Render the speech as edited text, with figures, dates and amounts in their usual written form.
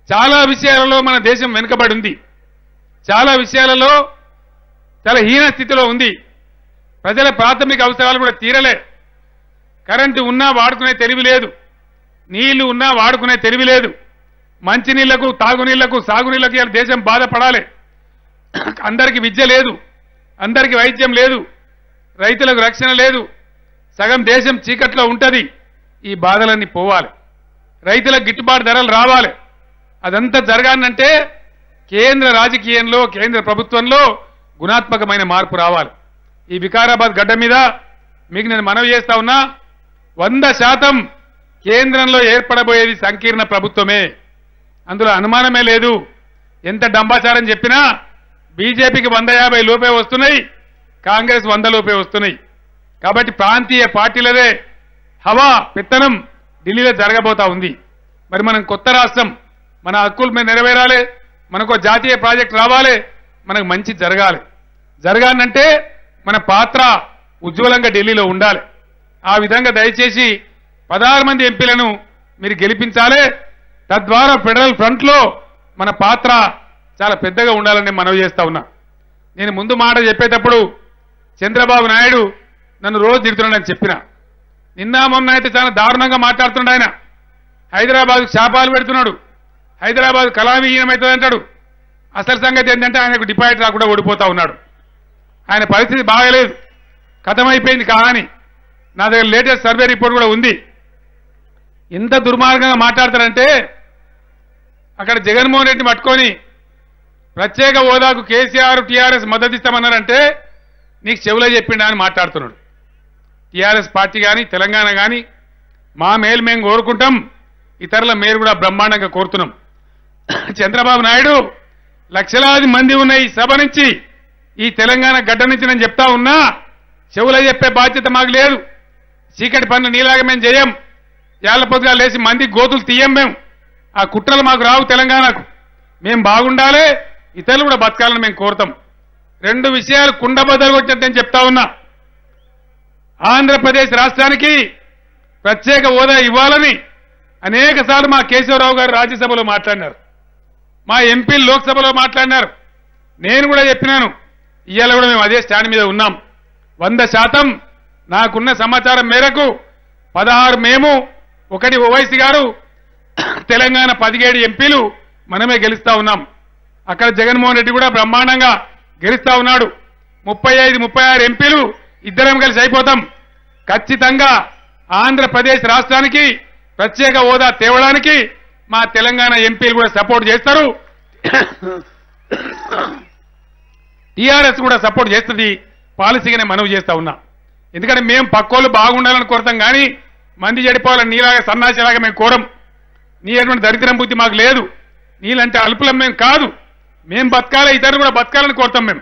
చాలా విషయాలలో మన దేశం వెనుకబడి ఉంది. చాలా విషయాలలో చాలా హీన స్థితిలో ఉంది. ప్రజల ప్రాథమిక అవసరాలు కూడా తీరలే. కరెంటు ఉన్నా వాడుకునే తెలివి లేదు, నీళ్లు ఉన్నా వాడుకునే తెలివి లేదు. మంచినీళ్లకు, తాగునీళ్లకు, సాగునీళ్లకు ఇలా దేశం బాధపడాలి. అందరికీ విద్య లేదు, అందరికీ వైద్యం లేదు, రైతులకు రక్షణ లేదు, సగం దేశం చీకట్లో ఉంటది. ఈ బాధలన్నీ పోవాలి, రైతులకు గిట్టుబాటు ధరలు రావాలి. అదంతా జరగాలంటే కేంద్ర రాజకీయంలో, కేంద్ర ప్రభుత్వంలో గుణాత్మకమైన మార్పు రావాలి. ఈ వికారాబాద్ గడ్డ మీద మీకు నేను మనవి చేస్తా ఉన్నా, 100% కేంద్రంలో ఏర్పడబోయేది సంకీర్ణ ప్రభుత్వమే, అందులో అనుమానమే లేదు. ఎంత డంబాచారం చెప్పినా బీజేపీకి 150 లోపే వస్తున్నాయి, కాంగ్రెస్ 100 లోపే వస్తున్నాయి. కాబట్టి ప్రాంతీయ పార్టీలదే హవా, పెత్తనం ఢిల్లీలో జరగబోతా ఉంది. మరి మనం కొత్త రాష్ట్రం, మన హక్కులు మీద నెరవేరాలి, మనకు జాతీయ ప్రాజెక్ట్ రావాలి, మనకు మంచి జరగాలి. జరగాలంటే మన పాత్ర ఉజ్వలంగా ఢిల్లీలో ఉండాలి. ఆ విధంగా దయచేసి 16 మంది ఎంపీలను మీరు గెలిపించాలి. తద్వారా ఫెడరల్ ఫ్రంట్ లో మన పాత్ర చాలా పెద్దగా ఉండాలని మనవి చేస్తా ఉన్నా. నేను ముందు మాట చెప్పేటప్పుడు చంద్రబాబు నాయుడు నన్ను రోజు తిడుతున్నాడని చెప్పిన. నిన్న మొన్న అయితే చాలా దారుణంగా మాట్లాడుతున్నాడు. ఆయన హైదరాబాద్ శాపాలు పెడుతున్నాడు, హైదరాబాద్ కళావిహీనమవుతుంది అంటాడు. అసలు సంగతి ఏంటంటే ఆయనకు డిపాజిట్ రాకుండా ఓడిపోతా ఉన్నాడు. ఆయన పరిస్థితి బాగలేదు, కథమైపోయింది కహాని. నా దగ్గర లేటెస్ట్ సర్వే రిపోర్ట్ కూడా ఉంది. ఎంత దుర్మార్గంగా మాట్లాడతారంటే అక్కడ జగన్మోహన్ రెడ్డిని పట్టుకొని ప్రత్యేక హోదాకు కేసీఆర్ టీఆర్ఎస్ మద్దతు ఇస్తామన్నారంటే నీకు చెవులో చెప్పిండా అని మాట్లాడుతున్నాడు. టీఆర్ఎస్ పార్టీ కానీ, తెలంగాణ కానీ మా మేలు మేము కోరుకుంటాం, ఇతరుల మేలు కూడా బ్రహ్మాండంగా కోరుతున్నాం. చంద్రబాబు నాయుడు లక్షలాది మంది ఉన్న ఈ సభ నుంచి, ఈ తెలంగాణ గడ్డ నుంచి నేను చెప్తా ఉన్నా, చెవులో చెప్పే బాధ్యత మాకు లేదు. చీకటి పనులు నీలాగా మేము చేయం, ఏళ్ల పొద్దుగా లేచి మంది గోతులు తీయం. మేము ఆ కుట్రలు మాకు రావు. తెలంగాణకు మేము బాగుండాలి, ఇతరులు కూడా బతకాలని మేము కోరుతాం. 2 విషయాలు కుండబద్దలు కొట్టినట్టు నేను చెప్తా ఉన్నా. ఆంధ్రప్రదేశ్ రాష్ట్రానికి ప్రత్యేక హోదా ఇవ్వాలని అనేక సార్లు మా కేశవరావు గారు రాజ్యసభలో మాట్లాడినారు, మా ఎంపీలు లోక్సభలో మాట్లాడినారు. నేను కూడా చెప్పినాను, ఇవాళ కూడా మేము అదే స్టాండ్ మీద ఉన్నాం. 100% నాకున్న సమాచారం మేరకు 16 మేము, 1 ఓవైసీ గారు, తెలంగాణ 17 ఎంపీలు మనమే గెలుస్తా ఉన్నాం. అక్కడ జగన్మోహన్ రెడ్డి కూడా బ్రహ్మాండంగా గెలుస్తా ఉన్నాడు. 35, 36 ఎంపీలు ఇద్దరం కలిసి అయిపోతాం. ఖచ్చితంగా ఆంధ్రప్రదేశ్ రాష్ట్రానికి ప్రత్యేక హోదా తేవడానికి మా తెలంగాణ ఎంపీలు కూడా సపోర్ట్ చేస్తారు, టీఆర్ఎస్ కూడా సపోర్ట్ చేస్తుంది. పాలసీగానే మనవి చేస్తా ఉన్నా. ఎందుకంటే మేము పక్కోళ్ళు బాగుండాలని కోరుతాం కానీ మంది చెడిపోవాలని నీలాగా సన్నాసిలాగా మేము కోరం. నీ అటువంటి దరిద్రం బుద్ధి మాకు లేదు. నీలంటే అల్పులం మేము కాదు. మేము బతకాలి, ఇతరులు కూడా బతకాలని కోరుతాం మేము.